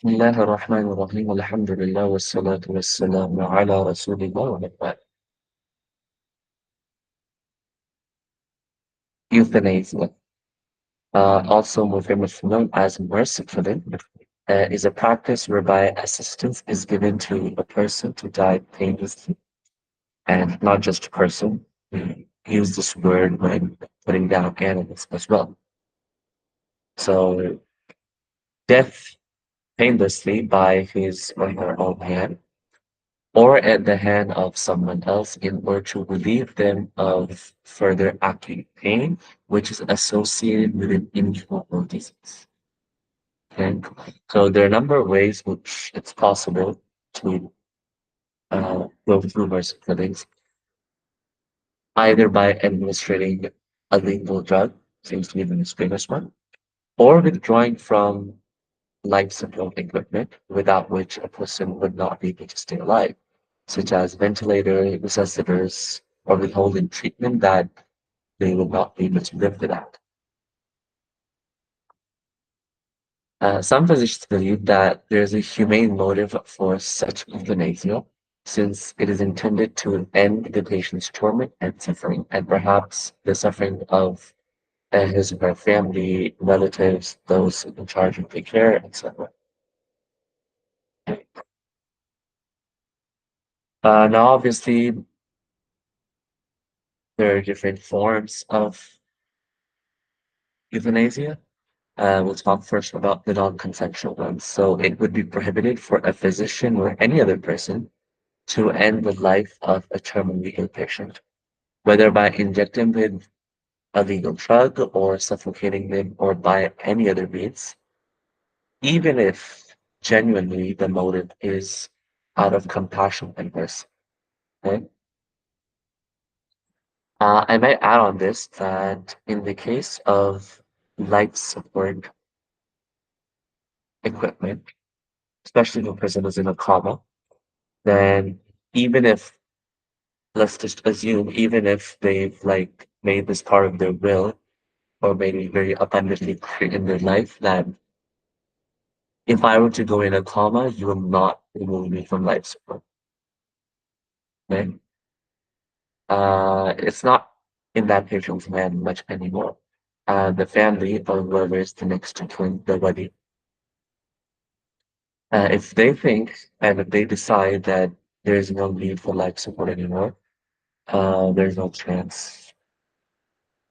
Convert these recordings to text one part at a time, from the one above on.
بسم الله الرحمن الرحيم الحمد لله والصلاة والسلام على رسول الله وبعد. Euthanasia, also more famously known as mercy killing, is a practice whereby assistance is given to a person to die painlessly, and not just a person. We use this word when putting down animals as well. So, death painlessly by his or her own hand or at the hand of someone else in order to relieve them of further acute pain, which is associated with an incurable disease. Okay? So there are a number of ways which it's possible to go through mercy killings, either by administering a lethal drug, seems to be the most famous one, or withdrawing from life support equipment without which a person would not be able to stay alive, such as ventilator, resuscitators, or withholding treatment that they will not be able to live without. Some physicians believe that there is a humane motive for such euthanasia, since it is intended to end the patient's torment and suffering, and perhaps the suffering of his or her family, relatives, those in charge of the care, etc. Now, obviously, there are different forms of euthanasia. We'll talk first about the non-consensual ones. So it would be prohibited for a physician or any other person to end the life of a terminally ill patient, whether by injecting them with a legal drug or suffocating them or by any other means, even if genuinely the motive is out of compassion and mercy. Okay? I might add on this that in the case of life support equipment, especially if a person is in a coma, then even if, let's just assume, even if they've like made this part of their will or made it very abundantly clear in their life that if I were to go in a coma, you will not remove me from life support. Okay? It's not in that patient's hand much anymore. The family or whoever is the next to kin, the body, if they think and if they decide that there is no need for life support anymore, there's no chance,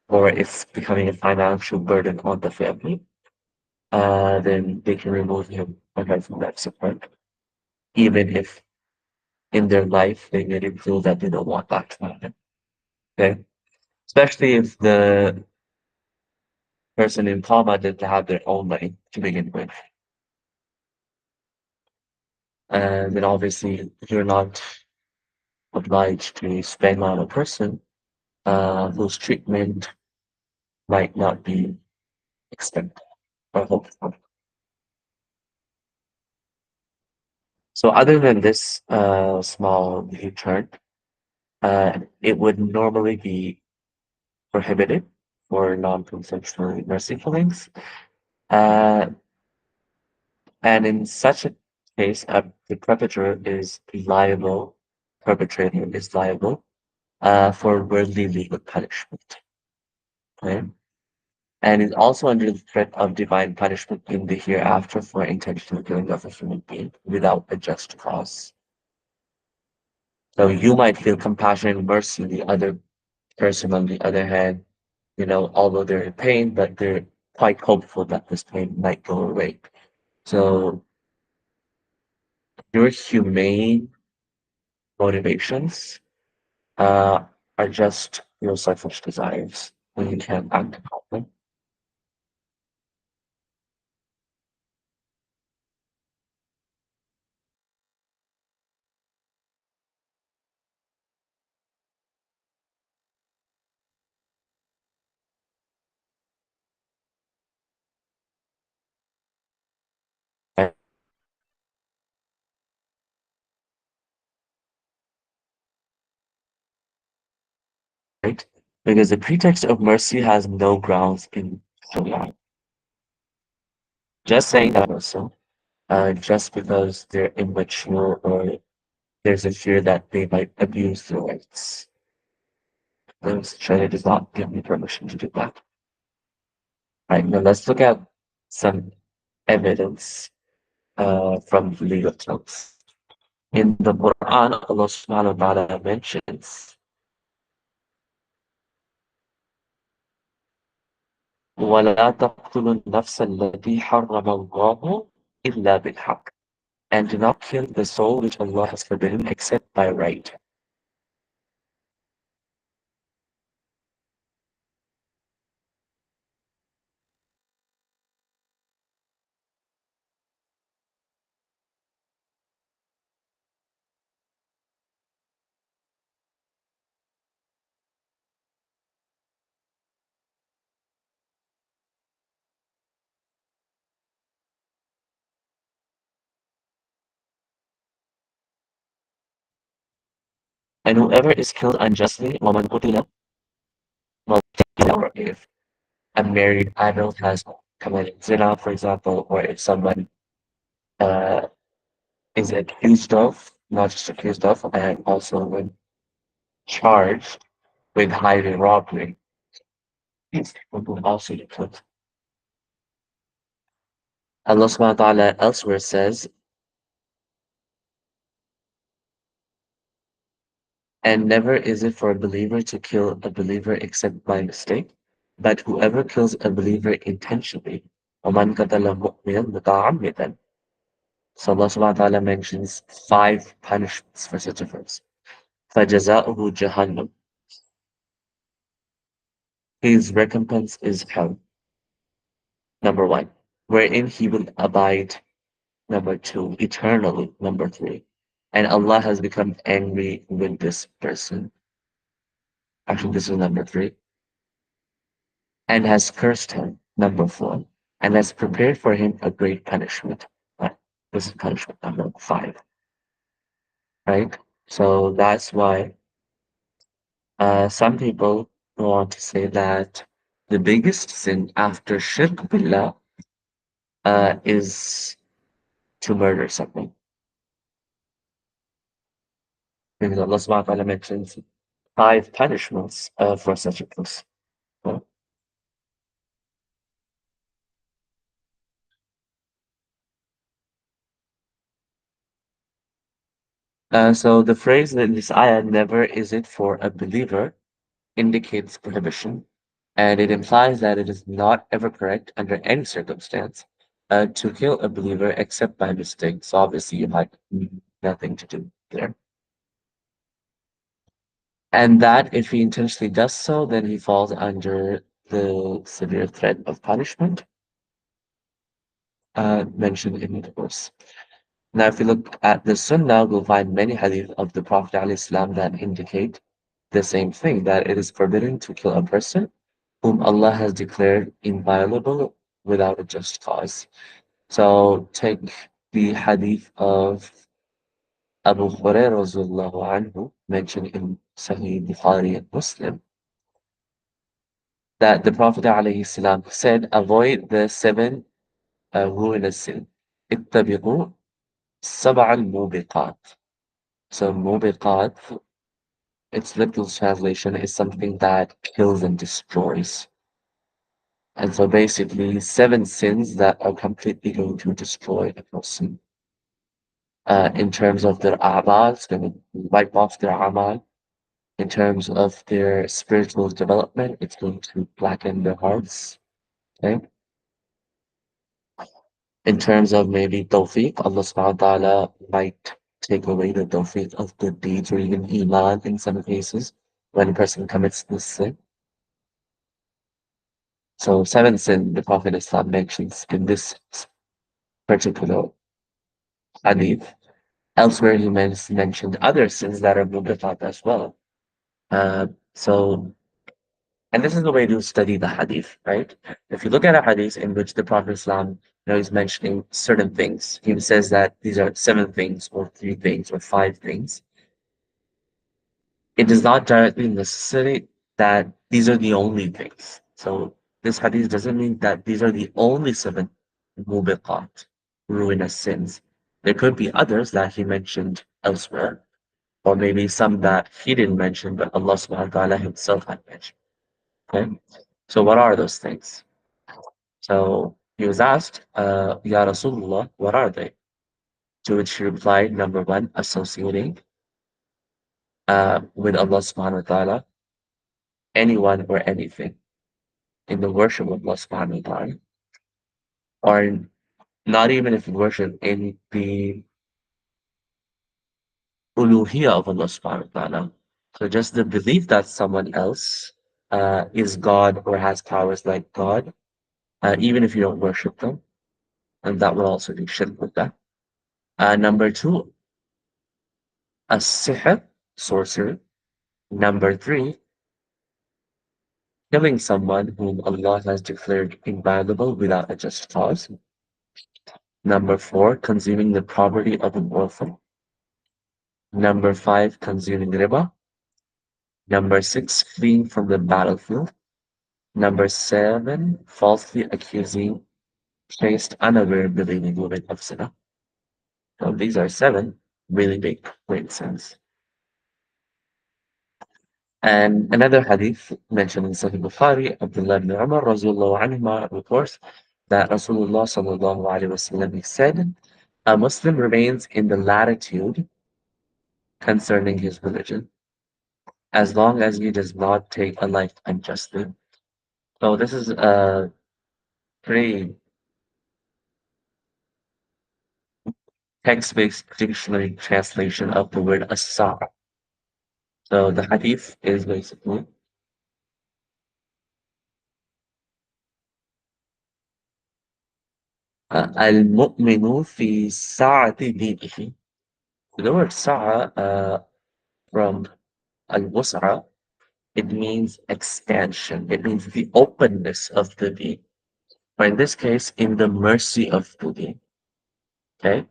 or it's becoming a financial burden on the family, then they can remove him or her from life support, even if in their life they made it feel that they don't want that to happen. Okay, especially if the person in coma didn't have their own money to begin with, and then obviously you're not obliged to spend on a person whose treatment might not be expected or hoped for. So other than this small U-turn, it would normally be prohibited for non-consensual mercy killings. Uh, and in such a case, the perpetrator is liable for worldly legal punishment. Okay? And is also under the threat of divine punishment in the hereafter for intentional killing of a human being without a just cause. So you might feel compassion and mercy. The other person, on the other hand, although they're in pain, but they're quite hopeful that this pain might go away. So your humane motivations uh, are just your selfish desires when you can't act upon them. Right? Because the pretext of mercy has no grounds in Sharia. Just saying that person just because they're immature or there's a fear that they might abuse their rights. The China does not give me permission to do that. Right, now let's look at some evidence from legal texts. In the Quran, Allah subhanahu wa ta'ala mentions, وَلَا تَقْتُلُوا النَّفْسَ الَّتِي حَرَّمَ اللَّهُ إِلَّا بِالْحَقِّ. And do not kill the soul which Allah has forbidden except by right. And whoever is killed unjustly, وَمَنْ قُتِلَ, well, or if a married adult has committed zina, for example, or if someone uh, is accused of, not just accused of, and also when charged with highway robbery, these people will also be killed. Allah subhanahu wa ta'ala elsewhere says, and never is it for a believer to kill a believer except by mistake, but whoever kills a believer intentionally, وَمَنْ قَتَلَ مُؤْمِنًا مُتَعَمِّدًا. So Allah subhanahu wa ta'ala mentions 5 punishments for such a person. فَجَزَاؤُهُ جَهَنَّمْ. His recompense is hell. Number 1, wherein he will abide. Number 2, eternally. Number 3, and Allah has become angry with this person. Actually, this is number 3. And has cursed him. Number 4, and has prepared for him a great punishment. Right? This is punishment number 5. Right? So that's why some people want to say that the biggest sin after shirk billah is to murder someone. Because Allah subhanahu wa ta'ala mentions 5 punishments for such a person. So the phrase in this ayah, never is it for a believer, indicates prohibition, and it implies that it is not ever correct under any circumstance to kill a believer except by mistake. So obviously you had nothing to do there. And that if he intentionally does so, then he falls under the severe threat of punishment mentioned in the verse. Now, if you look at the Sunnah, we'll find many hadith of the Prophet ﷺ that indicate the same thing, that it is forbidden to kill a person whom Allah has declared inviolable without a just cause. So take the hadith of Abu Hurairah anhu, mentioned in Sahih Bukhari and Muslim, that the Prophet ﷺ said, avoid the 7 ruinous sin. اتبقوا سبع الموبقات. So mubiqat, its literal translation is something that kills and destroys. And so basically 7 sins that are completely going to destroy a person. In terms of their a'mal, it's going to wipe off their a'mal. In terms of their spiritual development, it's going to blacken their hearts. Okay? In terms of maybe tawfiq, Allah subhanahu wa ta'ala might take away the tawfiq of good deeds or even iman in some cases when a person commits this sin. So 7 sin the Prophet Islam mentions in this particular hadith. Elsewhere he mentioned other sins that are mubiqat as well. So and this is the way to study the hadith, right? If you look at a hadith in which the Prophet Islam, is mentioning certain things, he says that these are 7 things or 3 things or 5 things. It is not directly necessary that these are the only things. So this hadith doesn't mean that these are the only 7 mubiqat. ruinous sins. There could be others that he mentioned elsewhere, or maybe some that he didn't mention, but Allah subhanahu wa ta'ala himself had mentioned. Okay? So what are those things? So he was asked, Ya Rasulullah, what are they? To which he replied, number one, associating with Allah subhanahu wa ta'ala, anyone or anything in the worship of Allah subhanahu wa ta'ala, or not even if you worship in the uluhiyah of Allah subhanahu wa ta'ala. So just the belief that someone else is God or has powers like God, even if you don't worship them, and that will also be shirk with that. Number two, a sihr, sorcery. Number three, killing someone whom Allah has declared inviolable without a just cause. Number four, consuming the property of an orphan. Number five, consuming riba. Number six, fleeing from the battlefield. Number seven, falsely accusing chaste unaware believing women of zina. So these are seven really big great sins. And another hadith mentioned in Sahih Bukhari, Abdullah ibn Umar Rasulullah anhuma reports that Rasulullah sallallahu alaihi wasallam said, a Muslim remains in the latitude concerning his religion as long as he does not take a life unjustly. So this is a pretty text-based dictionary translation of the word as-sa'. So the hadith is basically al-mu'minu fi sa'ati dinihi. The word sa'a from al-wus'a, it means expansion. It means the openness of the deen. Or in this case, in the mercy of the deen. Okay?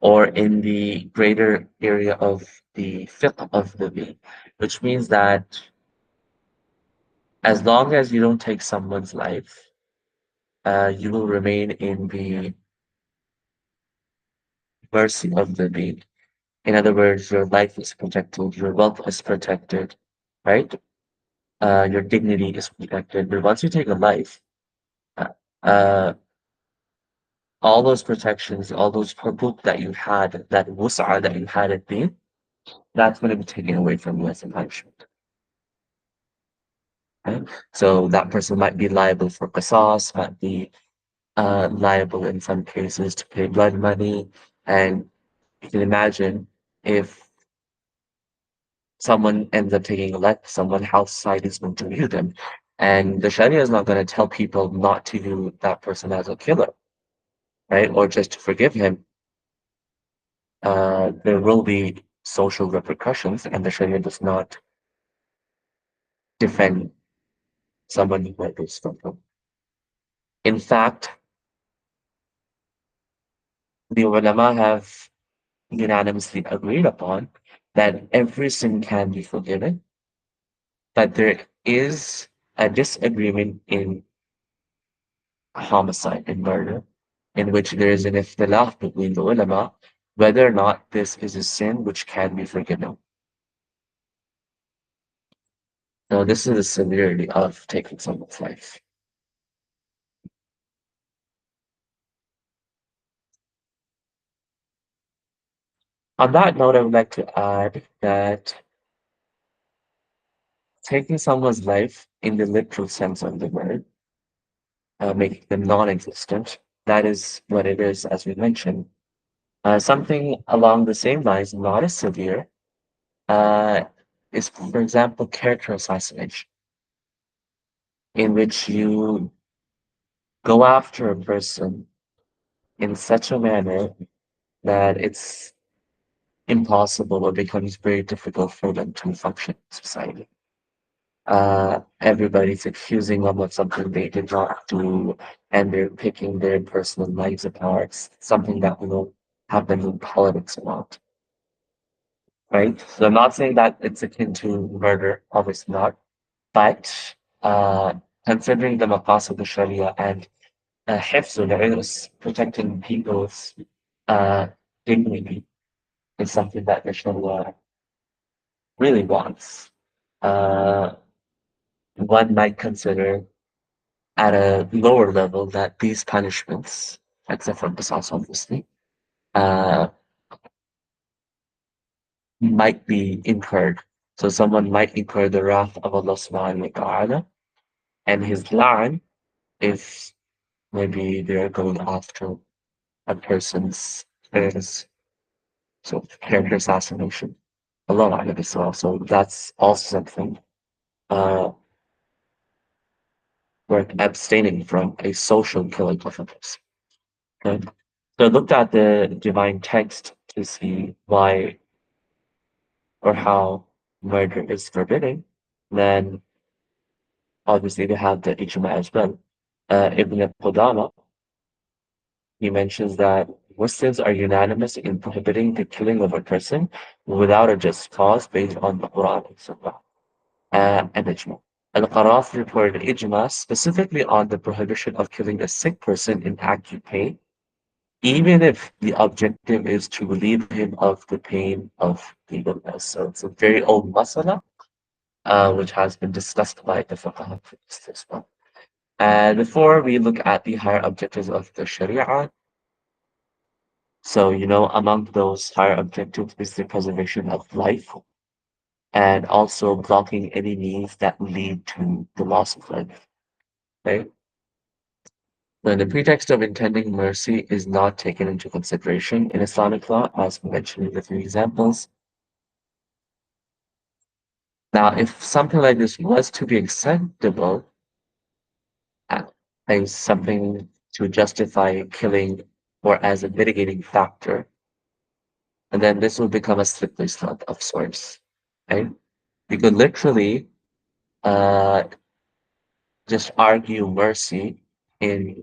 Or in the greater area of the fiqh of the deen, which means that as long as you don't take someone's life, you will remain in the mercy of the deen. In other words, your life is protected, your wealth is protected, right? Your dignity is protected. But once you take a life, uh, uh, all those protections, all those hukuk that you had, that wus'a that you had at deen, that's going to be taken away from you as a punishment. Right? So that person might be liable for qisas, might be liable in some cases to pay blood money. And you can imagine if someone ends up taking a life of someone, how society is going to view them. And the Sharia is not going to tell people not to view that person as a killer, right? Or just to forgive him. There will be social repercussions, and the Sharia does not defend someone who murders someone. In fact, the ulama have unanimously agreed upon that every sin can be forgiven, but there is a disagreement in homicide and murder, in which there is an ikhtilaf between the ulama whether or not this is a sin which can be forgiven. So this is the severity of taking someone's life. On that note, I would like to add that taking someone's life in the literal sense of the word, making them non-existent, that is what it is, as we mentioned. Something along the same lines, not as severe, uh, is, for example, character assassination, in which you go after a person in such a manner that it's impossible or becomes very difficult for them to function in society. Everybody's accusing them of something they did not do, and they're picking their personal lives apart, something that will happen in politics a lot, right? So I'm not saying that it's akin to murder, obviously not, but considering the maqas of the Sharia and حفظ العرس, protecting people's uh, dignity, is something that the Sharia really wants. Uh, One might consider at a lower level that these punishments, except for qisas obviously, uh, might be incurred. So someone might incur the wrath of Allah subhanahu wa ta'ala and his la'an if maybe they're going after a person's parents, so character assassination. Allah A'lam as well. So that's also something uh, worth abstaining from a social killing of a person. Okay? So I looked at the divine text to see why or how murder is forbidden. Then obviously we have the ijma as well. Ibn Qudama, he mentions that Muslims are unanimous in prohibiting the killing of a person without a just cause based on the Quran and Sunnah and ijma. Al-Qaraf reported ijma specifically on the prohibition of killing a sick person in acute pain, even if the objective is to relieve him of the pain of the illness. So it's a very old masala, which has been discussed by the fuqaha as well. And before we look at the higher objectives of the Sharia, so among those higher objectives is the preservation of life and also blocking any means that lead to the loss of life. Right? Then the pretext of intending mercy is not taken into consideration in Islamic law, as mentioned in the three examples. Now, if something like this was to be acceptable uh, as something to justify killing or as a mitigating factor, and then this will become a slippery slope of sorts, right? You could literally uh, just argue mercy in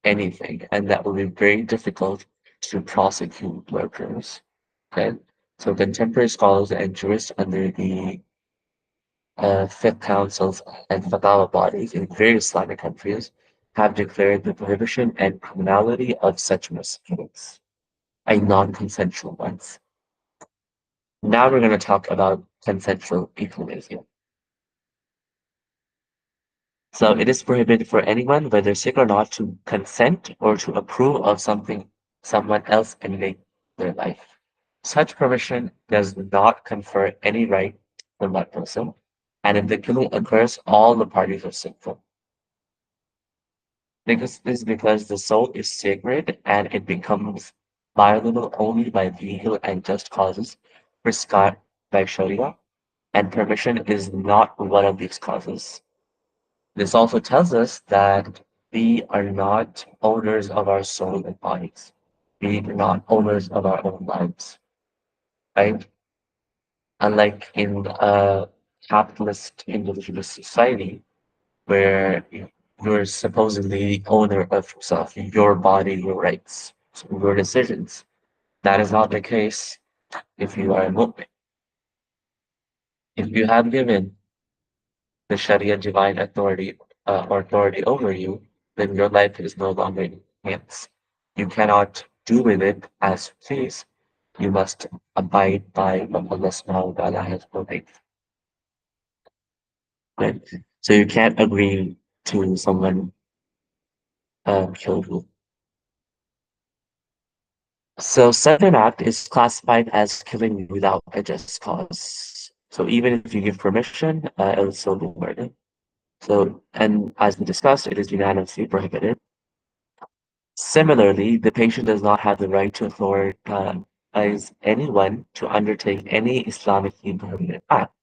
anything, and that will be very difficult to prosecute murderers. Okay, so contemporary scholars and jurists under the fiqh councils and fatwa bodies in various Islamic countries have declared the prohibition and criminality of such misdeeds, a non-consensual ones. Now we're going to talk about consensual euthanasia. So it is prohibited for anyone, whether sick or not, to consent or to approve of something someone else ending their life. Such permission does not confer any right on that person, and if the killing occurs, all the parties are sinful. This is because the soul is sacred and it becomes violable only by legal and just causes prescribed by Sharia, and permission is not one of these causes. This also tells us that we are not owners of our soul and bodies. We are not owners of our own lives, right? Unlike in a capitalist individualist society where you're supposedly the owner of yourself, your body, your rights, your decisions. That is not the case if you are a Muslim. If you have given the Sharia divine authority or authority over you, then your life is no longer in your hands. You cannot do with it as you please. You must abide by what Allah subhanahu wa ta'ala has ordained. Right? So you can't agree to someone kill you. So second act is classified as killing without a just cause. So even if you give permission, it will still be murder. So, and as we discussed, it is unanimously prohibited. Similarly, the patient does not have the right to authorize anyone to undertake any Islamically prohibited act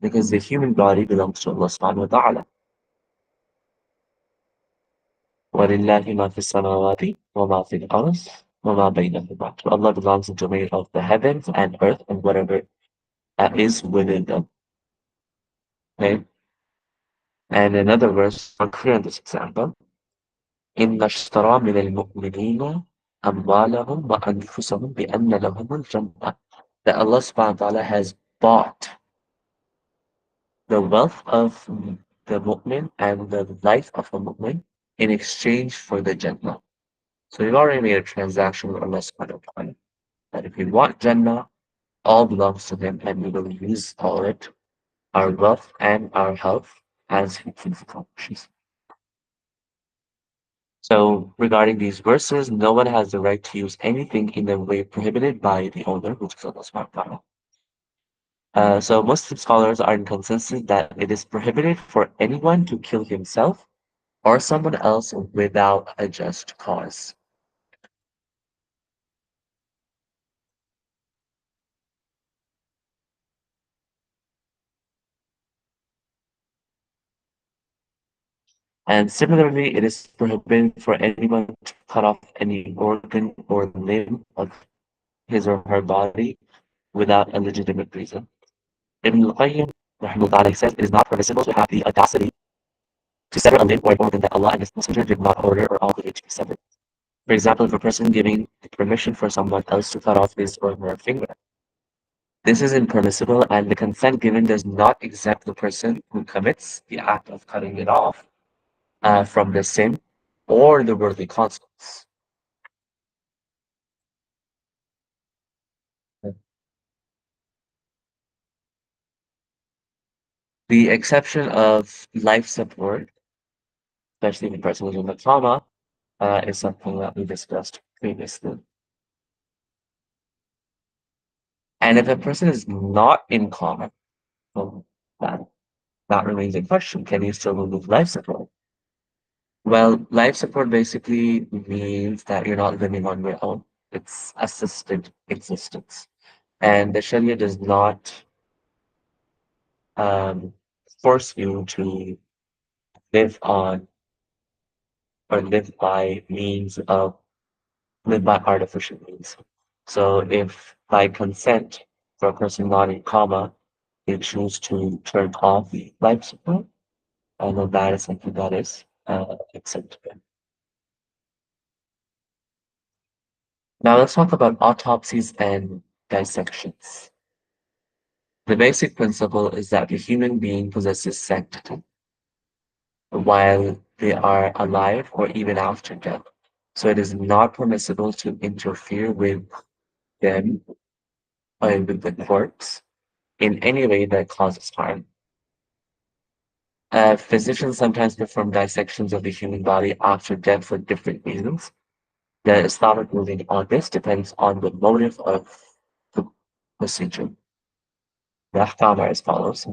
because the human body belongs to Allah subhanahu wa ta'ala. وَلِلَّهِ مَا فِي السَّمَاوَاتِ وَمَا فِي الْأَرْضِ وَمَا بَيْنَهُمَا. To Allah belongs the domain of the heavens and earth and whatever is within them. Okay? And another verse, more clear in this example, إِنَّ اشْتَرَى مِنَ الْمُؤْمِنِينَ أَمْوَالَهُمْ وَأَنفُسَهُمْ بِأَنَّ لَهُمُ الْجَنَّةِ. That Allah subhanahu wa ta'ala has bought the wealth of the mu'min and the life of the mu'min in exchange for the Jannah. So we've already made a transaction with Allah subhanahu wa ta'ala. That if we want Jannah, all belongs to Him and we will use all it, our wealth and our health, as He wishes. So regarding these verses, no one has the right to use anything in the way prohibited by the owner, which is Allah subhanahu wa ta'ala. So Muslim scholars are in consensus that it is prohibited for anyone to kill himself or someone else without a just cause. And similarly, it is prohibited for anyone to cut off any organ or limb of his or her body without a legitimate reason. Ibn al-Qayyim rahimahullah, says it is not permissible to have the audacity to sever a limb or an organ that Allah and His Messenger did not order or obligate to be severed. For example, if a person giving permission for someone else to cut off his or her finger, this is impermissible, and the consent given does not exempt the person who commits the act of cutting it off from the sin or the worldly consequence. The exception of life support, especially when the person is in the trauma, is something that we discussed previously. And if a person is not in coma, well, that remains in question. Can you still remove life support? Well, life support basically means that you're not living on your own. It's assisted existence. And the Sharia does not um, force you to live on or live by artificial means. So if by consent for a person not in coma, they choose to turn off the life support, I know that is something that is acceptable. Now let's talk about autopsies and dissections. The basic principle is that the human being possesses sanctity while they are alive or even after death. So it is not permissible to interfere with them or with the corpse in any way that causes harm. Physicians sometimes perform dissections of the human body after death for different reasons. The Islamic ruling on this depends on the motive of the procedure. The ahkam are as follows.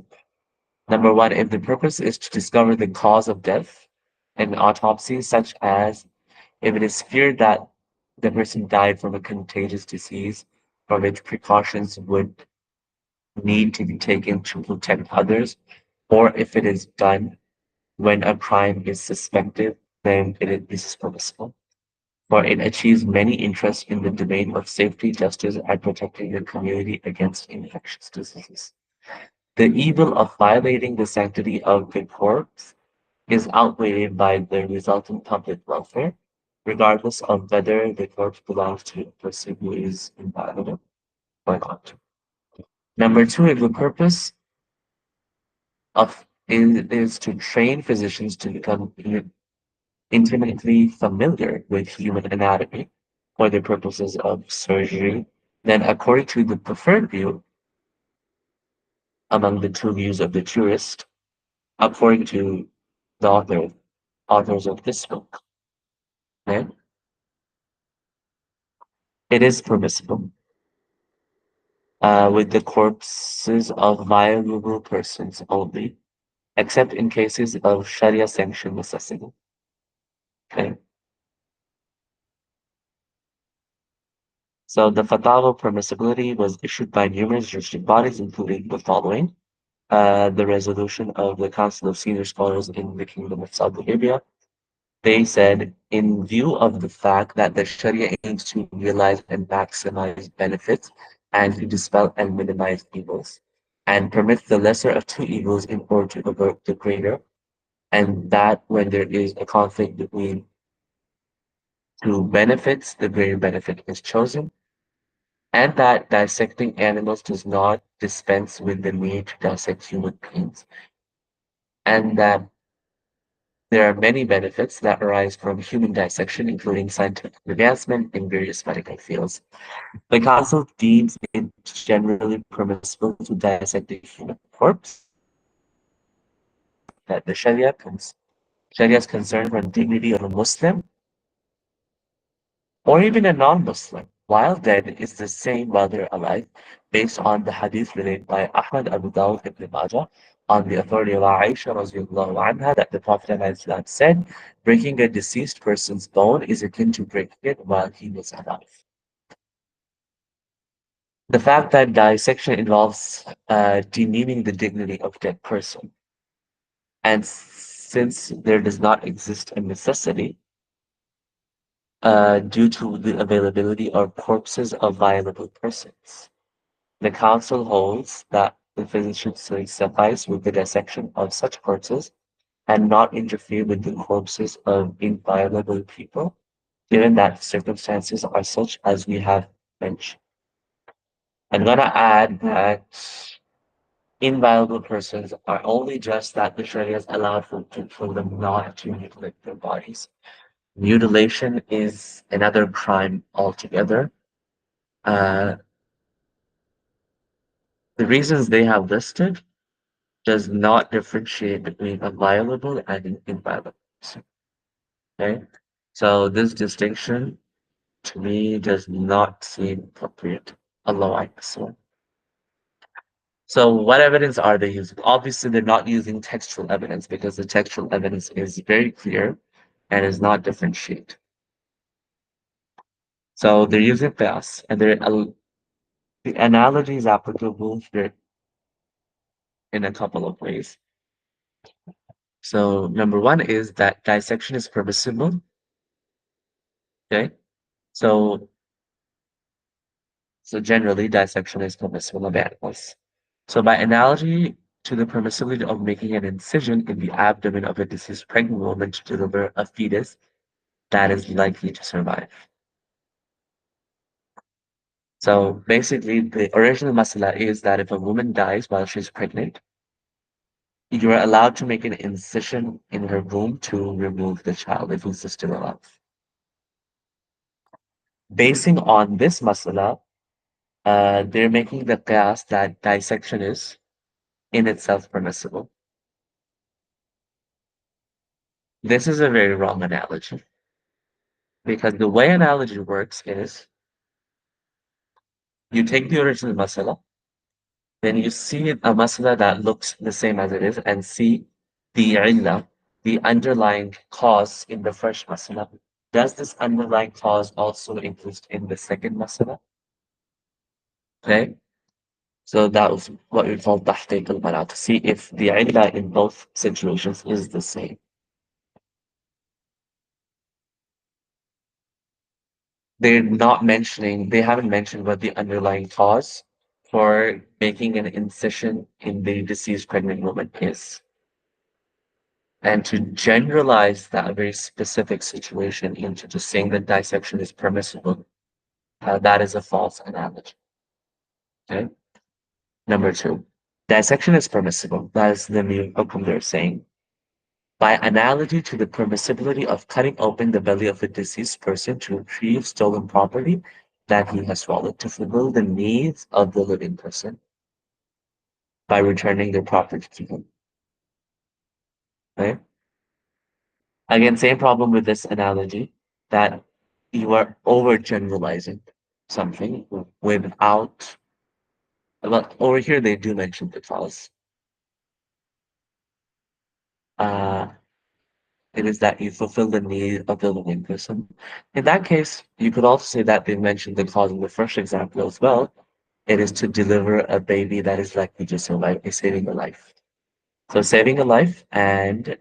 Number one, if the purpose is to discover the cause of death, an autopsy, such as if it is feared that the person died from a contagious disease for which precautions would need to be taken to protect others, or if it is done when a crime is suspected, then this is permissible. For it achieves many interests in the domain of safety, justice, and protecting the community against infectious diseases. The evil of violating the sanctity of the corpse is outweighed by the resultant public welfare, regardless of whether the corpse belongs to a person who is inviolable or not. Number two, if the purpose of is to train physicians to become intimately familiar with human anatomy for the purposes of surgery, then according to the preferred view among the two views of the jurist, according to the authors of this book, then it is permissible with the corpses of viable persons only, except in cases of Sharia sanctioned necessity. Okay. So the fatwa permissibility was issued by numerous juristic bodies, including the following: the resolution of the Council of Senior Scholars in the Kingdom of Saudi Arabia. They said, in view of the fact that the Sharia aims to realize and maximize benefits and to dispel and minimize evils, and permits the lesser of two evils in order to avert the greater, and that when there is a conflict between two benefits, the greater benefit is chosen, and that dissecting animals does not dispense with the need to dissect human beings, and that There are many benefits that arise from human dissection, including scientific advancement in various medical fields. The Council deems it generally permissible to dissect a human corpse, that the Sharia's concern for the dignity of a Muslim or even a non-Muslim, while dead, is the same while they're alive, based on the hadith related by Ahmad Abu Dawud ibn Majah on the authority of Aisha radiallahu anha that the Prophet ﷺ said, breaking a deceased person's bone is akin to breaking it while he was alive. The fact that dissection involves demeaning the dignity of a dead person, and since there does not exist a necessity due to the availability of corpses of viable persons. The council holds that the physician should suffice with the dissection of such corpses and not interfere with the corpses of inviolable people, given that circumstances are such as we have mentioned. I'm going to add that inviolable persons are only just that the Sharia has allowed for them not to mutilate their bodies. Mutilation is another crime altogether. Uh, the reasons they have listed does not differentiate between a violable and an inviolable person. Okay, so this distinction to me does not seem appropriate. Allah Akbar. So what evidence are they using? Obviously, they're not using textual evidence because the textual evidence is very clear and is not differentiate. So they're using qiyas, and the analogy is applicable here in a couple of ways. So number one is that dissection is permissible. Okay. So generally dissection is permissible of animals. So by analogy to the permissibility of making an incision in the abdomen of a deceased pregnant woman to deliver a fetus that is likely to survive. So basically the original masala is that if a woman dies while she's pregnant, you are allowed to make an incision in her womb to remove the child if he's still alive. Basing on this masala, they're making the qiyas that dissection is in itself permissible. This is a very wrong analogy because the way analogy works is you take the original masala, then you see a masala that looks the same as it is and see the illah, the underlying cause in the first masala. Does this underlying cause also exist in the second masala? Okay, so that was what we call tahqiq al-mana, to see if the illah in both situations is the same. They haven't mentioned what the underlying cause for making an incision in the deceased pregnant woman is. And to generalize that very specific situation into just saying that dissection is permissible, that is a false analogy. Okay. Number two, dissection is permissible. That is the new outcome they're saying. By analogy to the permissibility of cutting open the belly of a deceased person to retrieve stolen property that he has swallowed to fulfill the needs of the living person by returning their property to him. Right? Again, same problem with this analogy that you are overgeneralizing something without, well, over here they do mention the cause. Uh, it is that you fulfill the need of the living person. In that case, you could also say that they mentioned the cause in the first example as well. It is to deliver a baby that is likely to survive, is saving a life. So saving a life and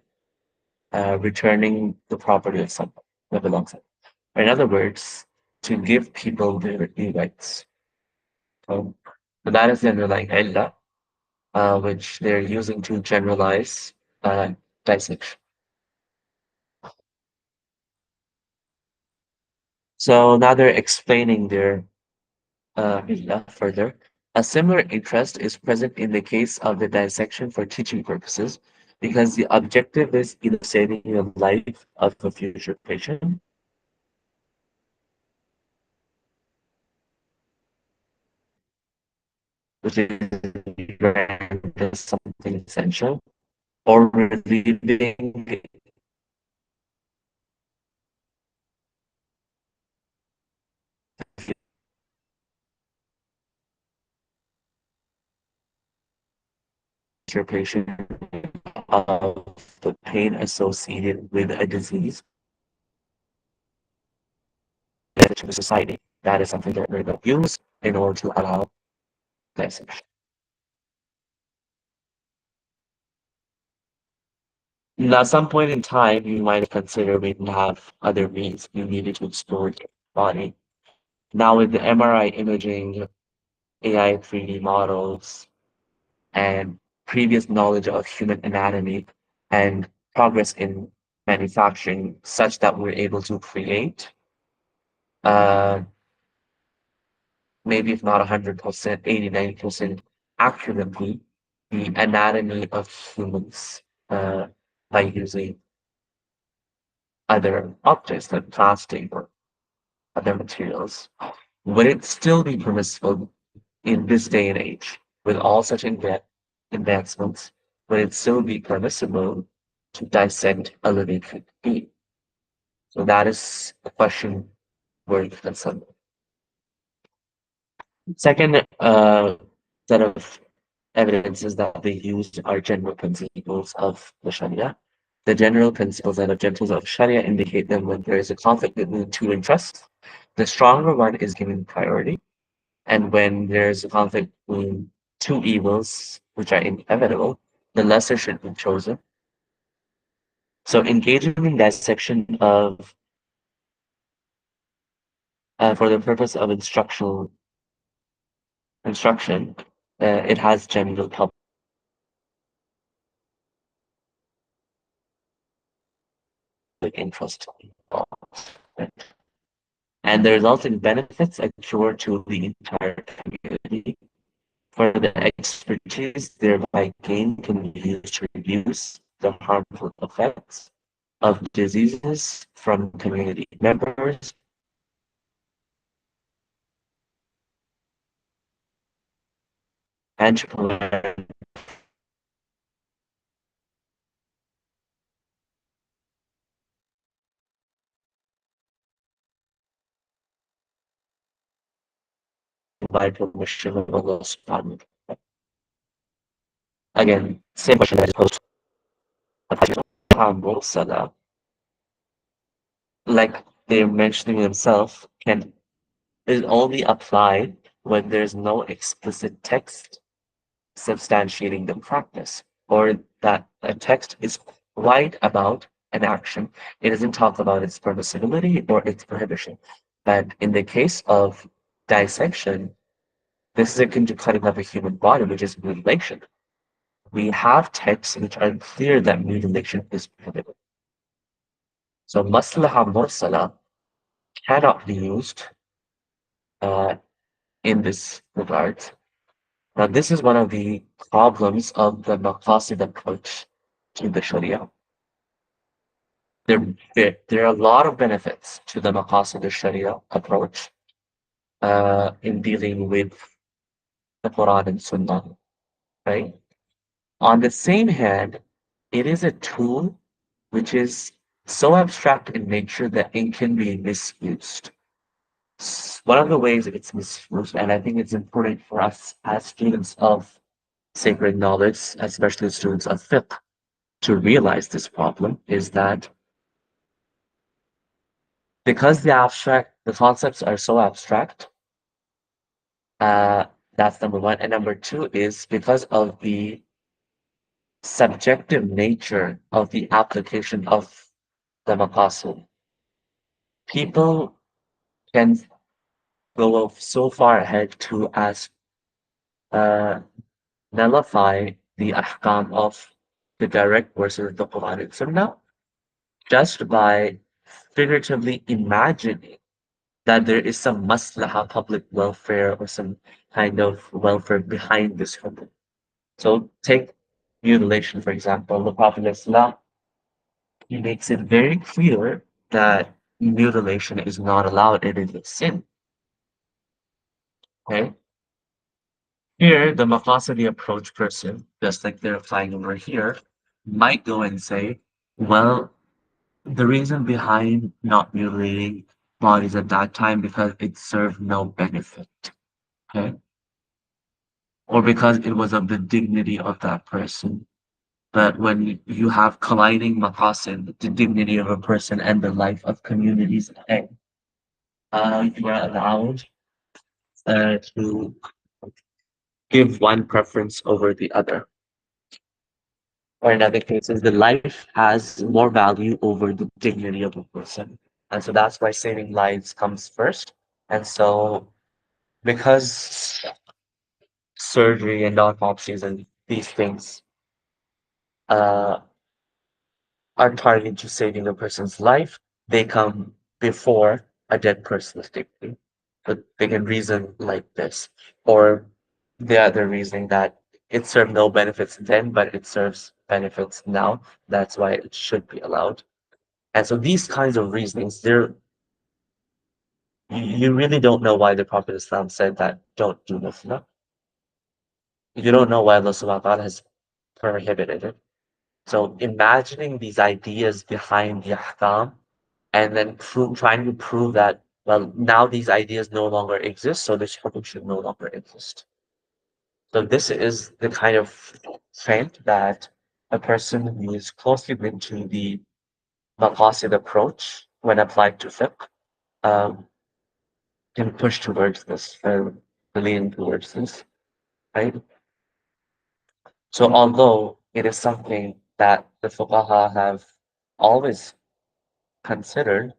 returning the property of someone that belongs to them. In other words, to give people their rights. So that is the underlying illah, which they're using to generalize dissection. So now they're explaining their illah further. A similar interest is present in the case of the dissection for teaching purposes, because the objective is either saving the life of a future patient, which is something essential, or relieving your patient of the pain associated with a disease to society. That is something that we're going to use in order to allow dissection. Now, at some point in time, you might consider we have other means. You needed to explore the body. Now, with the MRI imaging, AI 3D models, and previous knowledge of human anatomy and progress in manufacturing, such that we're able to create, uh, maybe if not 100%, 80, 90% accurately, the anatomy of humans by using other objects like plastic or other materials. Would it still be permissible in this day and age with all such advancements? Would it still be permissible to dissect a living being? So that is a question worth considering. Second set of evidences that they used are general principles of the Sharia. The general principles and objectives of Sharia indicate that when there is a conflict between two interests, the stronger one is given priority. And when there's a conflict between two evils, which are inevitable, the lesser should be chosen. So engaging in dissection of for the purpose of instruction, it has general public interest involved. And the resulting benefits accrue to the entire community. For the expertise thereby gained can be used to reduce the harmful effects of diseases from community members and to provide permission of Allah subhanahu. Again, same question that is posed Salah. Like they're mentioning themselves, can is only applied when there's no explicit text substantiating the practice, or that a text is right about an action. It doesn't talk about its permissibility or its prohibition. But in the case of dissection, this is akin to cutting up a human body, which is mutilation. We have texts which are clear that mutilation is prohibited. So maslaha mursala cannot be used uh, in this regard. Now, this is one of the problems of the maqasid approach to the Sharia. There are a lot of benefits to the maqasid al-Sharia approach in dealing with the Quran and Sunnah, right? On the same hand, it is a tool which is so abstract in nature that it can be misused. One of the ways it's misused, and I think it's important for us as students of sacred knowledge, especially students of fiqh, to realize this problem, is that because the concepts are so abstract, uh, that's number one. And number two is because of the subjective nature of the application of the maqasid. People can go so far ahead to as uh, nullify the ahkam of the direct verses of the Quran and Sunnah just by figuratively imagining that there is some maslaha, public welfare, or some kind of welfare behind this hukum. So take mutilation, for example, the Prophet Islam, he makes it very clear that mutilation is not allowed. It is a sin. Okay. Here, the Maqasidi approach person, just like they're applying over here, might go and say, well, the reason behind not mutilating bodies at that time because it served no benefit. Okay. Or because it was of the dignity of that person. But when you have colliding maqasid, the dignity of a person and the life of communities, you are allowed to give one preference over the other. Or in other cases, the life has more value over the dignity of a person. And so that's why saving lives comes first. And so because surgery and autopsies and these things uh, are targeted to saving a person's life, they come before a dead person's dignity. But they can reason like this. Or the other reasoning that it served no benefits then, but it serves benefits now. That's why it should be allowed. And so these kinds of reasonings, you really don't know why the Prophet Islam said that don't do nafla. You don't know why Allah subhanahu wa ta'ala has prohibited it. So imagining these ideas behind the ahkam and then trying to prove that, well, now these ideas no longer exist, so this hukm should no longer exist. So this is the kind of trend that a person who is closely linked to the maqasid approach when applied to fiqh um, can push towards this, lean towards this, right? So although it is something that the fuqaha have always considered,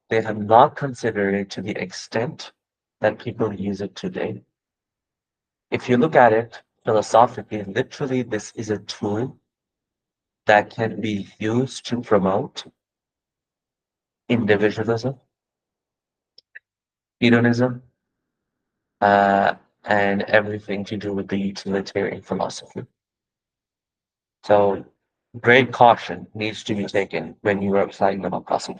they have not considered it to the extent that people use it today. If you look at it philosophically, literally, this is a tool that can be used to promote individualism, hedonism, uh, and everything to do with the utilitarian philosophy. So, great caution needs to be taken when you are applying the Maqasid.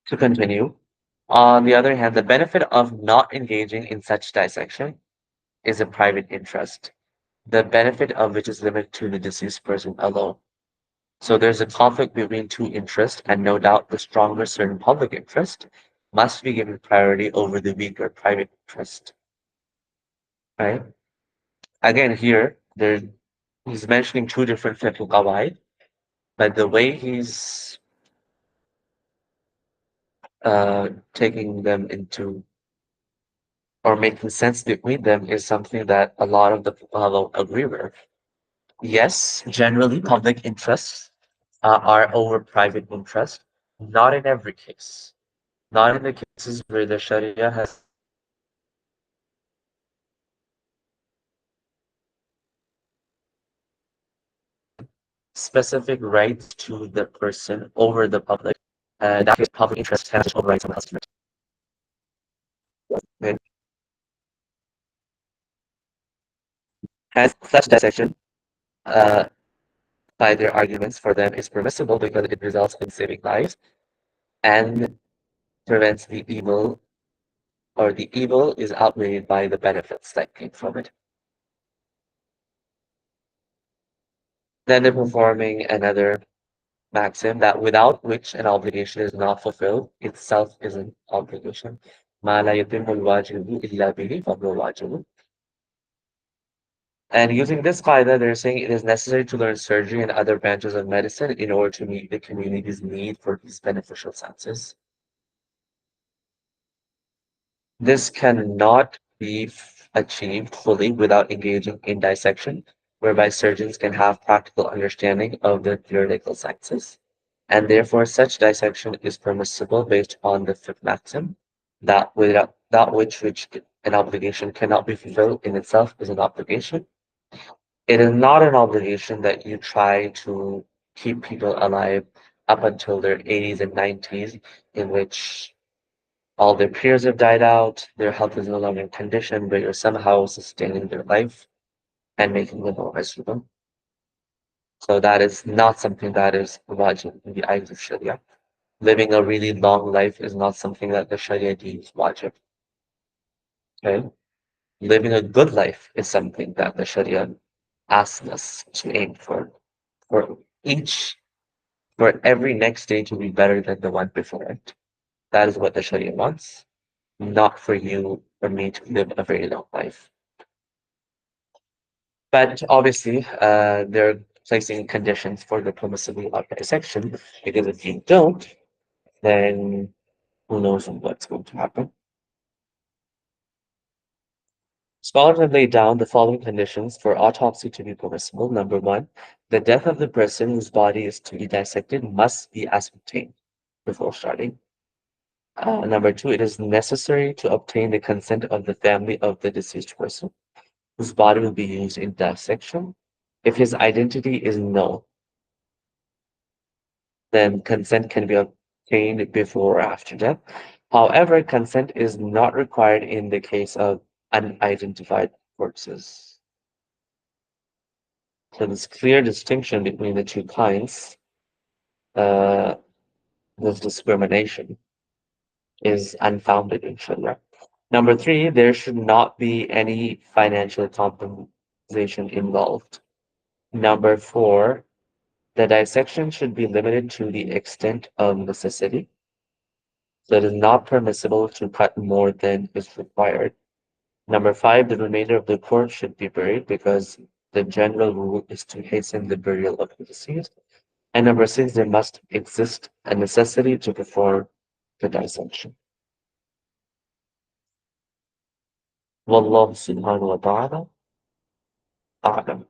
To continue, on the other hand, the benefit of not engaging in such dissection is a private interest, the benefit of which is limited to the deceased person alone. So there's a conflict between two interests, and no doubt the stronger certain public interest must be given priority over the weaker private interest. Right? Again, here he's mentioning two different fiqh qawaid, but the way he's taking them into or making sense between them is something that a lot of the fuqaha will agree with. Yes, generally public interests are over private interest, not in every case. Not in the cases where the Sharia has specific rights to the person over the public. That is public interest has override someone else's right? As such dissection, uh, by their arguments for them is permissible because it results in saving lives and prevents the evil, or the evil is outweighed by the benefits that came from it. Then they're performing another maxim that without which an obligation is not fulfilled itself is an obligation. ما لا يتم الواجب إلا به فهو واجب. And using this qaida, they're saying it is necessary to learn surgery and other branches of medicine in order to meet the community's need for these beneficial sciences. This cannot be achieved fully without engaging in dissection, whereby surgeons can have practical understanding of the theoretical sciences. And therefore, such dissection is permissible based on the fifth maxim that without that which an obligation cannot be fulfilled in itself is an obligation. It is not an obligation that you try to keep people alive up until their 80s and 90s, in which All their peers have died out, their health is no longer in condition, but you're somehow sustaining their life and making them more miserable. So that is not something that is wajib in the eyes of Sharia. Living a really long life is not something that the Sharia deems wajib. Okay? Living a good life is something that the Sharia asks us to aim for each, for every next day to be better than the one before it. That is what the Sharia wants, not for you or me to live a very long life. But obviously, they're placing conditions for the permissible of dissection, because if you don't, then who knows what's going to happen. Scholars have laid down the following conditions for autopsy to be permissible. Number one, the death of the person whose body is to be dissected must be ascertained before starting. Number two, it is necessary to obtain the consent of the family of the deceased person whose body will be used in dissection. If his identity is known, then consent can be obtained before or after death. However, consent is not required in the case of unidentified corpses. So this clear distinction between the two kinds, uh, this discrimination is unfounded in Sharia. Number three, there should not be any financial compensation involved. Number four, the dissection should be limited to the extent of necessity. So it is not permissible to cut more than is required. Number five, the remainder of the corpse should be buried because the general rule is to hasten the burial of the deceased. And number six, there must exist a necessity to perform the dissection. Wallahu subhanahu wa ta'ala a'lam.